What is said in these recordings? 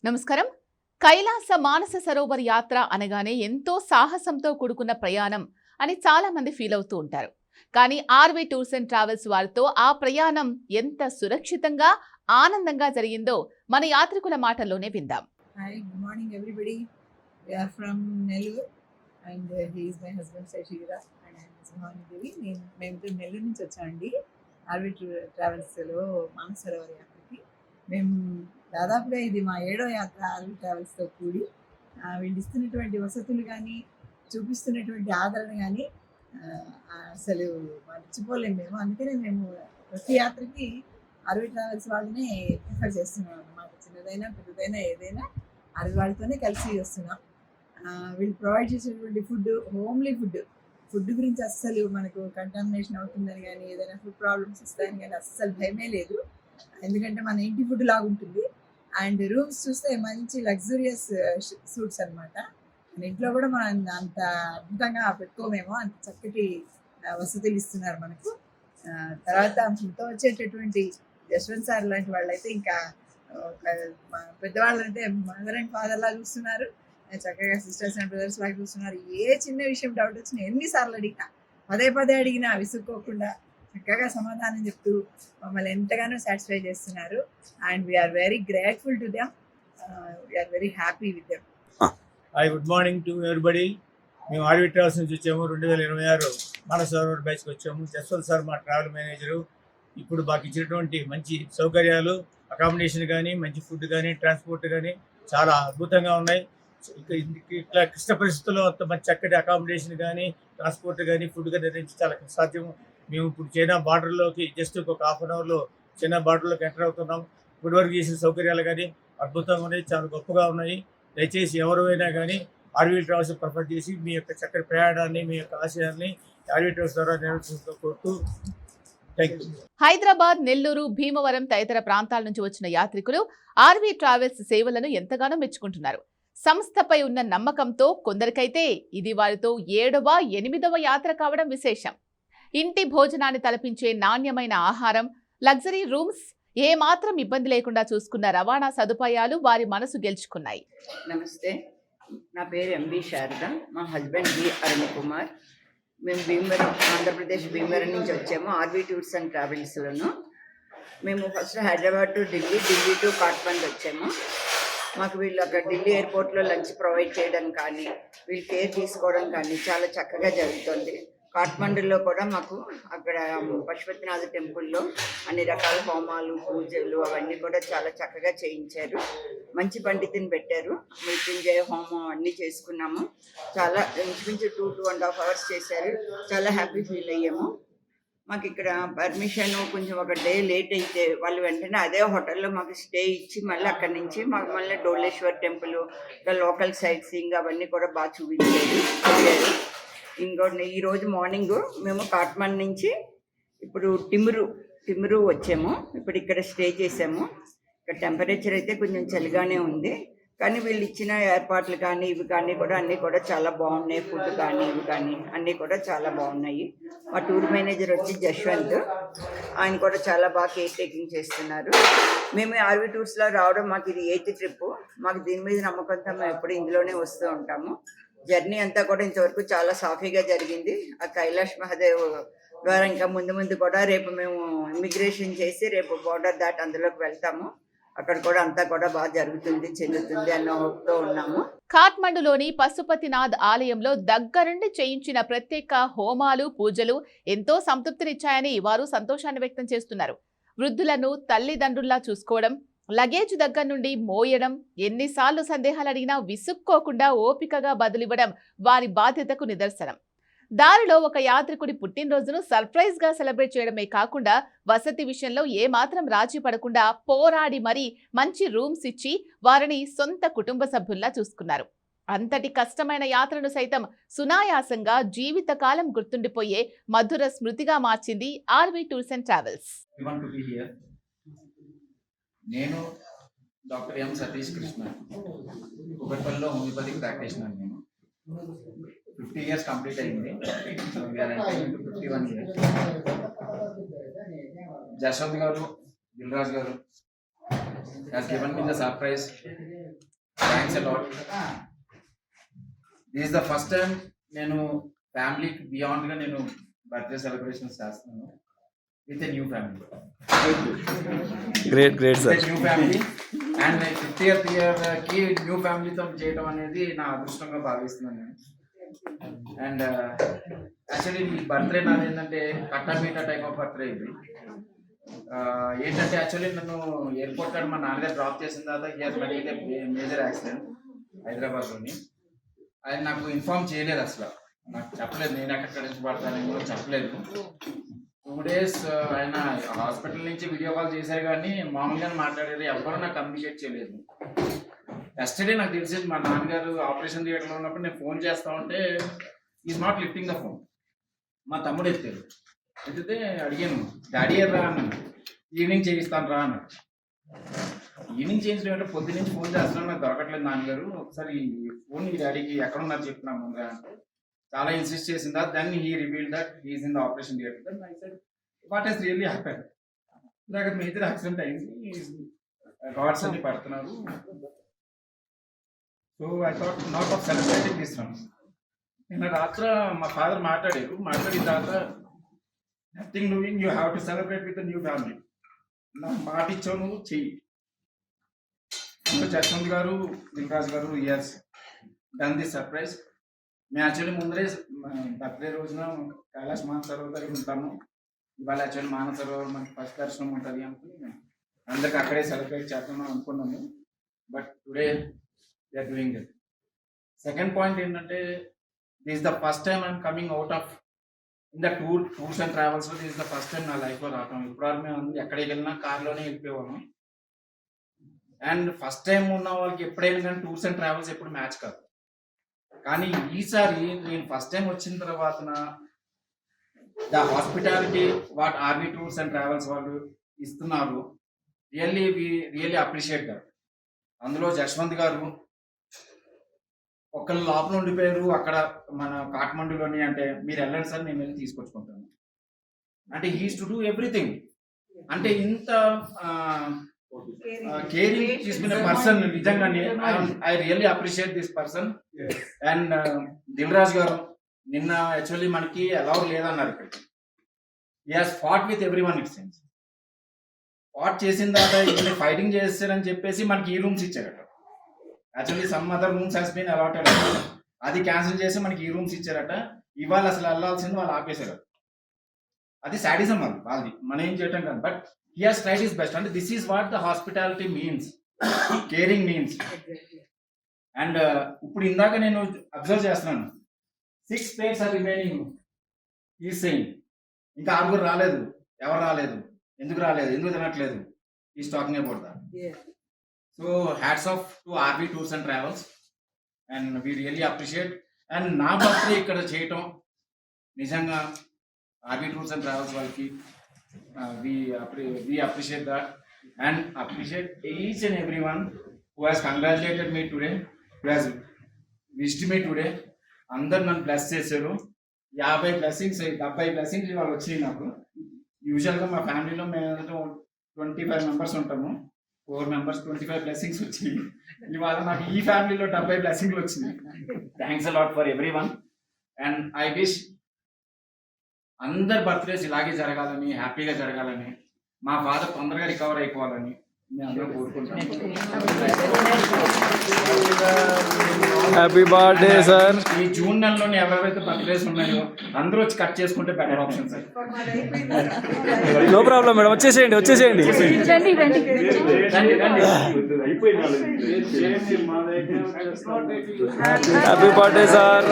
నమస్కారం. కైలాస మానస సరోవర్ యాత్ర అనగానే ఎంతో సాహసంతో కూడుకున్న ప్రయాణం అని చాలా మంది ఫీల్ అవుతూ ఉంటారు. కానీ ఆర్వీ టూర్స్ అండ్ ట్రావెల్స్ వారితో ఆ ప్రయాణం ఎంత సురక్షితంగా, ఆనందంగా జరిగిందో మన యాత్రికుల మాటల్లోనే విందాం. Hi, good morning everybody. We are from Nellore and he is my husband Sashira and I am Suhani Devi. మేము నెల్లూరు నుంచి వచ్చామండి. ఆర్వీ ట్రావెల్స్లో మానస సరోవర్ యాత్రకి. మేము దాదాపుగా ఇది మా 7వ యాత్ర ఆర్వీ ట్రావెల్స్తో కూడి. వీళ్ళు ఇస్తున్నటువంటి వసతులు కానీ, చూపిస్తున్నటువంటి ఆదరణ కానీ అసలు మర్చిపోలేము మేము. అందుకనే మేము ప్రతి యాత్రకి ఆర్వీ ట్రావెల్స్ వాళ్ళనే ప్రిఫర్ చేస్తున్నాం అన్నమాట. చిన్నదైనా పెద్దదైనా ఏదైనా ఆర్వీ వాళ్ళతోనే కలిసి వస్తున్నాం. వీళ్ళు ప్రొవైడ్ చేసేటువంటి హోమ్లీ ఫుడ్ గురించి అస్సలు మనకు కంటామినేషన్ అవుతుందని కానీ, ఏదైనా ఫుడ్ ప్రాబ్లమ్స్ వస్తాయని కానీ అస్సలు భయమే లేదు. ఎందుకంటే మన ఇంటి ఫుడ్ లాగా ఉంటుంది. అండ్ రూమ్స్ చూస్తే మంచి లగ్జూరియస్ సూట్స్ అనమాట. మన ఇంట్లో కూడా మనం అంత అద్భుతంగా పెట్టుకోమేమో, అంత చక్కటి వసతులు ఇస్తున్నారు మనకు. తర్వాత మనతో వచ్చేటటువంటి యశ్వంత్ సార్ లాంటి వాళ్ళు అయితే ఇంకా పెద్దవాళ్ళు అంటే మదర్ అండ్ ఫాదర్ లాగా చూస్తున్నారు. చక్కగా సిస్టర్స్ అండ్ బ్రదర్స్ లాగా చూస్తున్నారు. ఏ చిన్న విషయం డౌట్ వచ్చినా ఎన్నిసార్లు అడిగినా, పదే అడిగినా విసుక్కోకుండా చక్కగా సమాధానం చెప్తూ మమ్మల్ని ఎంతగానో సాటిస్ఫై చేస్తున్నారు. And we are very grateful to them. We are very happy with them. Hi, good morning to everybody. మేము ఆర్వీ ట్రావెల్స్ నుంచి వచ్చాము. 2026 మానస సరోవర్ బైక్కి వచ్చాము. జస్వంత్ సార్ మా ట్రావెల్ మేనేజరు. ఇప్పుడు మాకు ఇచ్చినటువంటి మంచి సౌకర్యాలు, అకామిడేషన్ కానీ, మంచి ఫుడ్ కానీ, ట్రాన్స్పోర్ట్ కానీ చాలా అద్భుతంగా ఉన్నాయి. ఇట్లా క్లిష్ట పరిస్థితుల్లో అంత మంచి చక్కటి అకామిడేషన్ కానీ, ట్రాన్స్పోర్ట్ కానీ, ఫుడ్ కానీ అనేది చాలా సాధ్యం. మేము ఇప్పుడు చైనా బార్డర్లోకి జస్ట్ ఒక హాఫ్ అన్ అవర్లో చైనా బార్డర్లోకి ఎంటర్ అవుతున్నాం. ఇప్పటి వరకు చేసిన సౌకర్యాలు కానీ అద్భుతంగా ఉన్నాయి, చాలా గొప్పగా ఉన్నాయి. దయచేసి ఎవరైనా కానీ ఆర్వీ ట్రావెల్స్ ప్రిఫర్ చేసి మీ యొక్క చక్కటి ప్రయాణాన్ని, మీ యొక్క ఆశయాన్ని ఆర్వీ ట్రావెల్స్ ద్వారా నెరవేర్చుకుంటూ కోరుతూ థ్యాంక్ యూ. హైదరాబాద్, నెల్లూరు, భీమవరం తదితర ప్రాంతాల నుంచి వచ్చిన యాత్రికులు ఆర్వీ ట్రావెల్స్ సేవలను ఎంతగానో మెచ్చుకుంటున్నారు. సంస్థపై ఉన్న నమ్మకంతో కొందరికైతే ఇది వారితో 7వ, 8వ యాత్ర కావడం విశేషం. ఇంటి భోజనాన్ని తలపించే నాణ్యమైన ఆహారం, లగ్జరీ రూమ్స్, ఏమాత్రం ఇబ్బంది లేకుండా చూసుకున్న రవాణా సదుపాయాలు వారి మనసు గెలుచుకున్నాయి. నమస్తే, నా పేరు ఎంబి శారద. మా హస్బెండ్ బి అరుణ్ కుమార్. మేము భీమవరం, ఆంధ్రప్రదేశ్ భీమవరం నుంచి వచ్చాము ఆర్వీ టూర్స్ అండ్ ట్రావెల్స్లోను. మేము first Hyderabad to Delhi to Kathmandu వచ్చాము. మాకు వీళ్ళు అక్కడ ఢిల్లీ ఎయిర్పోర్ట్లో లంచ్ ప్రొవైడ్ చేయడం కానీ, వీళ్ళు కేర్ తీసుకోవడం కానీ చాలా చక్కగా జరుగుతుంది. కాట్మండులో కూడా మాకు అక్కడ పశుపతినాథ టెంపుల్లో అన్ని రకాల హోమాలు, పూజలు అవన్నీ కూడా చాలా చక్కగా చేయించారు. మంచి పండితుని పెట్టారు. మృత్యుంజయ హోమం అన్నీ చేసుకున్నాము. చాలా ఇంచుమించు 2.5 hours చేశారు. చాలా హ్యాపీ ఫీల్ అయ్యాము. మాకు ఇక్కడ పర్మిషన్ కొంచెం ఒక డే లేట్ అయితే వాళ్ళు వెంటనే అదే హోటల్లో మాకు స్టే ఇచ్చి మళ్ళీ అక్కడి నుంచి మాకు మళ్ళీ డోలేశ్వర్ టెంపుల్, ఇంకా లోకల్ సైట్ సీయింగ్ అవన్నీ కూడా బాగా చూపించారు. ఇంకోటి ఈరోజు మార్నింగ్ మేము కాట్మండ్ నుంచి ఇప్పుడు టిమ్రూ వచ్చాము. ఇప్పుడు ఇక్కడ స్టే చేసాము. ఇక్కడ టెంపరేచర్ అయితే కొంచెం చలిగానే ఉంది, కానీ వీళ్ళు ఇచ్చిన ఏర్పాట్లు కానీ ఇవి కానీ కూడా అన్నీ కూడా చాలా బాగున్నాయి. ఫుడ్ కానీ ఇవి కానీ అన్నీ కూడా చాలా బాగున్నాయి. మా టూర్ మేనేజర్ వచ్చి జశ్వంత్, ఆయన కూడా చాలా బాగా కేర్ టేకింగ్ చేస్తున్నారు. మేము ఆర్వీ టూర్స్లో రావడం మాకు ఇది 8th ట్రిప్. మాకు దీని మీద నమ్మకంతో మేము ఎప్పుడు ఇందులోనే వస్తూ ఉంటాము. జర్నీ అంతా కూడా ఇంతవరకు చాలా సాఫీగా జరిగింది. ఆ కైలాష్ మహాదేవ్ ద్వారా ఇంకా ముందు కూడా రేపు మేము ఇమిగ్రేషన్ చేసి రేపు బోర్డర్ దాటి అందులోకి వెళ్తాము. అక్కడ కూడా అంతా కూడా బాగా చెందుతుంది అన్న హోప్తో ఉన్నాము. కాట్మండులోని పశుపతినాథ్ ఆలయంలో దగ్గరుండి చేయించిన ప్రత్యేక హోమాలు, పూజలు ఎంతో సంతృప్తినిచ్చాయని వారు సంతోషాన్ని వ్యక్తం చేస్తున్నారు. వృద్ధులను తల్లిదండ్రుల్లా చూసుకోవడం, లగేజ్ దగ్గర నుండి మోయడం, ఎన్నిసార్లు సందేహాలు అడిగినా విసుక్కోకుండా ఓపికగా బదులివ్వడం వారి బాధ్యతకు నిదర్శనం. దారిలో ఒక యాత్రికుడి పుట్టినరోజును సర్ప్రైజ్ గా సెలబ్రేట్ చేయడమే కాకుండా వసతి విషయంలో ఏమాత్రం రాజీ పడకుండా పోరాడి మరీ మంచి రూమ్స్ ఇచ్చి వారిని సొంత కుటుంబ సభ్యుల్లా చూసుకున్నారు. అంతటి కష్టమైన యాత్రను సైతం సునాయాసంగా జీవితకాలం గుర్తుండిపోయే మధుర స్మృతిగా మార్చింది ఆర్వీ టూర్స్ అండ్ ట్రావెల్స్. నేను డాక్టర్ ఎం సతీష్ కృష్ణ, కుకట్పల్లిలో హోమియోపతిక్ ప్రాక్టీషనర్. నేను 50 years కంప్లీట్ అయింది. 51 years. జశ్వంత్ గారు, దిల్రాజ్ గారు has given me the surprise thanks a lot. This is the first time నేను ఫ్యామిలీకి బియాండ్గా నేను బర్త్డే సెలబ్రేషన్స్ చేస్తున్నాను with a new family. Great sir. New family and 50th ఇయర్కి న్యూ ఫ్యామిలీతో చేయడం అనేది నా అదృష్టంగా భావిస్తున్నాను నేను. అండ్ యాక్చువల్లీ ఈ బర్త్డే నాది ఏంటంటే కట్టమీట టైప్ ఆఫ్ బర్త్డే ఇది. ఏంటంటే యాక్చువల్లీ నన్ను ఎయిర్పోర్ట్ కాడ మా నాన్నగారు డ్రాప్ చేసిన తర్వాత he has met major accident హైదరాబాద్లోని. ఆయన నాకు ఇన్ఫార్మ్ చేయలేదు, అసలు నాకు చెప్పలేదు, నేను ఎక్కడ నుంచి పడతానేమో చెప్పలేదు. 2 days ఆయన హాస్పిటల్ నుంచి వీడియో కాల్ చేశారు కానీ మామూలుగానే మాట్లాడారు, ఎవరు నాకు కమ్యూనికేట్ చేయలేదు. ఎస్టర్డే నాకు తెలిసింది మా నాన్నగారు ఆపరేషన్ థియేటర్లో ఉన్నప్పుడు నేను ఫోన్ చేస్తా ఉంటే is not lifting the phone. మా తమ్ముడు ఎత్తారు, ఎత్తితే అడిగాను డాడీ రా అన్నాను, ఈవినింగ్ చేయిస్తాను రా అన్నాడు. ఈవినింగ్ చేయించడం అంటే పొద్దు నుంచి ఫోన్ చేస్తున్నాను, నాకు దొరకట్లేదు నాన్నగారు, ఒకసారి ఫోన్ ఈ డాడీకి ఎక్కడున్నారు చెప్తున్నాను ముందుగా అంటే చాలా ఇన్సిస్ట్ చేసింది. Then he reveal that he is in the operation theatre. Then I said what he's really happen, నాకు మేజర్ యాక్సిడెంట్ అయింది, గాడ్స్ అన్ని పడుతున్నారు. So I thought not of celebrating this one. నిన్న రాత్ర మా ఫాదర్ మాట్లాడిన తర్వాత nothing doing, you have to celebrate with new family. నాకు మాట ఇచ్చావు, నువ్వు చెయ్యి. Jaswanth garu, Dilraj garu years done the surprise. మేము యాక్చువల్లీ ముందరే బర్త్డే రోజున కైలాష్ మానసరోవర్ దగ్గర ఉంటాము. ఇవాళ యాక్చువల్లీ మానసరోవర్ మనకి ఫస్ట్ దర్శనం ఉంటుంది అనుకుని అందరికి అక్కడే సెలబ్రేట్ చేద్దామని అనుకున్నాము. But today we're doing it. Second point ఏంటంటే this is the first time I'm coming out of in the tours and ట్రావెల్స్లో. This is the first time నా లైఫ్లో రావటం. ఇప్పుడు మేము ఎక్కడికి వెళ్ళినా కార్లోనే వెళ్ళిపోయేవాళ్ళం. అండ్ ఫస్ట్ టైం ఉన్న వాళ్ళకి ఎప్పుడైనా కానీ టూర్స్ అండ్ ట్రావెల్స్ ఎప్పుడు మ్యాచ్ కాదు. కానీ ఈసారి నేను ఫస్ట్ టైం వచ్చిన తర్వాత the hospitality what RV tours and travels వాళ్ళు ఇస్తున్నారు, రియల్లీ అప్రిషియేట్ దట్. అందులో జస్వంత్ గారు ఒకళ్ళు లోపల ఉండిపోయారు అక్కడ మన కాఠ్మండూలోని, అంటే మీరు వెళ్ళండి సార్ నేను వెళ్ళి తీసుకొచ్చుకుంటాను అంటే హీస్ టు డూ ఎవ్రీథింగ్. అంటే ఇంత కేరింగ్ తీసుకునే పర్సన్ నిజంగానే I really appreciate this person. And Dilraj garu నిన్న యాక్చువల్లీ మనకి అలౌడ్ లేదన్నారు ఇక్కడికి. He has fought with every one. It sense fought చేసిన తర్వాత ఇక్కడ ఫైటింగ్ చేస్తారని చెప్పేసి మనకి ఈ రూమ్స్ ఇచ్చారట. Actually some other rooms has been allotted, అది క్యాన్సిల్ చేసి మనకి ఈ రూమ్స్ ఇచ్చారట. ఇవాళ అసలు వెళ్ళాల్సింది వాళ్ళు ఆపేశారు. అది సాడిజం వాళ్ళది, మనం ఏం చేయటం కాదు. But he has tried his best, and this is what the hospitality means, caring means. And ఇప్పుడు ఇందాక నేను అబ్జర్వ్ చేస్తున్నాను, 6 plates are remaining. He is saying ఇంకా 6 రాలేదు, ఎవరు రాలేదు, ఎందుకు తినట్లేదు, he is talking about that. So hats off to RV Tours and Travels, and we really appreciate. And నా బర్త్డే ఇక్కడ చేయటం నిజంగా RV Tours and Travels వాళ్ళకి we appreciate that, and appreciate each and everyone who has congratulated me today, who has wished me today. అందరు నన్ను bless చేశారు. 50 blessings 70 blessings ఇవాళ వచ్చినాయి నాకు. యూజువల్గా మా ఫ్యామిలీలో మేము 25 members ఉంటాము, 4 members 25 blessings వచ్చినాయి. ఇవాళ నాకు ఈ ఫ్యామిలీలో 70 blessings వచ్చినాయి. Thanks a lot for every one. And I wish అందరి బర్త్డేస్ ఇలాగే జరగాలని, హ్యాపీగా జరగాలని, మా ఫాదర్ తొందరగా రికవర్ అయిపోవాలని మేము అందరూ కోరుకుంటున్నాం. Happy birthday sir. ఈ జూన్ నెలలోనే ఎవరైతే బర్త్డేస్ ఉన్నాయో అందరూ వచ్చి కట్ చేసుకుంటే better option sir. No problem madam, వచ్చేసేయండి. Happy birthday sir.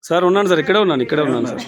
సార్ ఉన్నాను సార్, ఇక్కడే ఉన్నాను సార్.